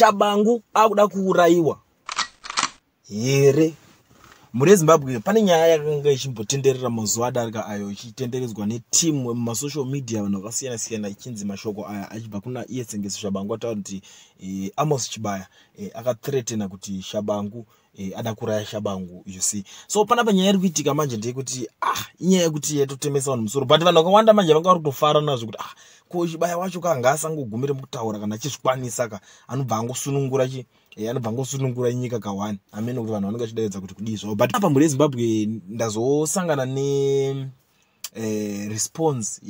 Tshabangu akuda kuuraiwa here muri Zimbabwe. Pane nyaya yakanga ichimbotenderera mazuva adarika ayo ichitenderedzwa netimu mumasocial media vanhu vakasiyana siyana ichinzi mashoko aya achibva kuna iye Tsengesi Tshabangu ataura kuti Amos Chibaya akathreatena kuti Tshabangu ada kuraya Tshabangu, you see. So panapa nyaya iri kuitika manje ndeyekuti inyaya yekuti yatotemesa vanhu musoro, but vanhu vakawanda manje vanga vari kutofara nazvo kuti ko Chibaya wacho kanga asangogumire mukutaura kana achizvikwanisa ka anobva angosunungura anobva angosunungura nyika ka1 amene kuti vanhu vanenge vachidaidza kuti kudii zvavo. But apa muri Zimbabwe ndazosangana ne response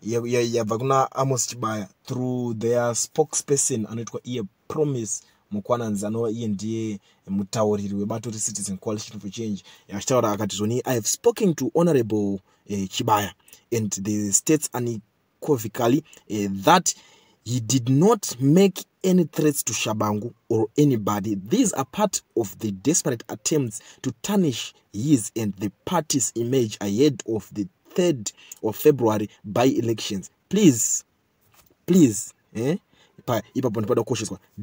yabva kuna Amos Chibaya through their spokesperson anoitwa iye Promise Mukwananzi anova iye ndiye mutauriri webato reCitizen Coalition for Change. Yachitaura akati zvoni, I have spoken to Honorable Chibaya and the states unequivocally that he did not make any threats to Tshabangu or anybody. These are part of the desperate attempts to tarnish his and the party's image ahead of the 3rd of February by-elections. Please,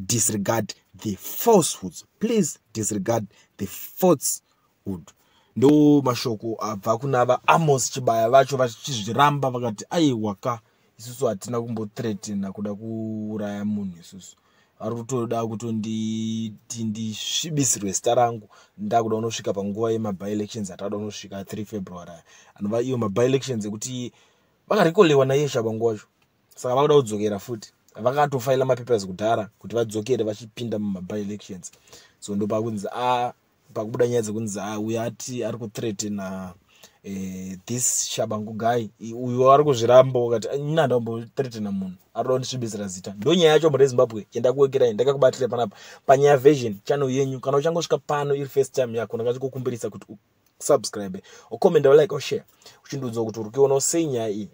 disregard the falsehoods. Please disregard the falsehood. Ndo mashoko abva kuna Amos Chibaya vacho vachizviramba vakati aiwaka isusu hatina kumbothreatena kuda kuuraya munhu. Isusu ari kutoda kutonditi ndisvibisirwe zita rangu ndakuda unosvika panguva yema-by-elections atada unosvika 3 February anova iyo ma-by-elections ekuti vakarikolewa naiye Tshabangu wacho, saka vakuda kudzokera futi. Vakatofaila mapapers kudhara kuti vadzokere vachipinda muma-by-elections. So ndo pakunzi pakubuda nyaya dzekunzi uyu ati ari kuthreatena this Tshabangu guy, uyu ari kuzviramba wakati inanda kumbothreatena munhu arikuda kundisvibisira zita. Ndo nyaya yacho muri Zimbabwe yendakuwekerai ndakakubatira panapa panyaya version channel yenyu. Kana uchangosvika pano iri first time yako ndakachikukumbirisa kuti subscribe, ucomment, like, share uchindiudza kuti uri kuiona sei nyaya iyi.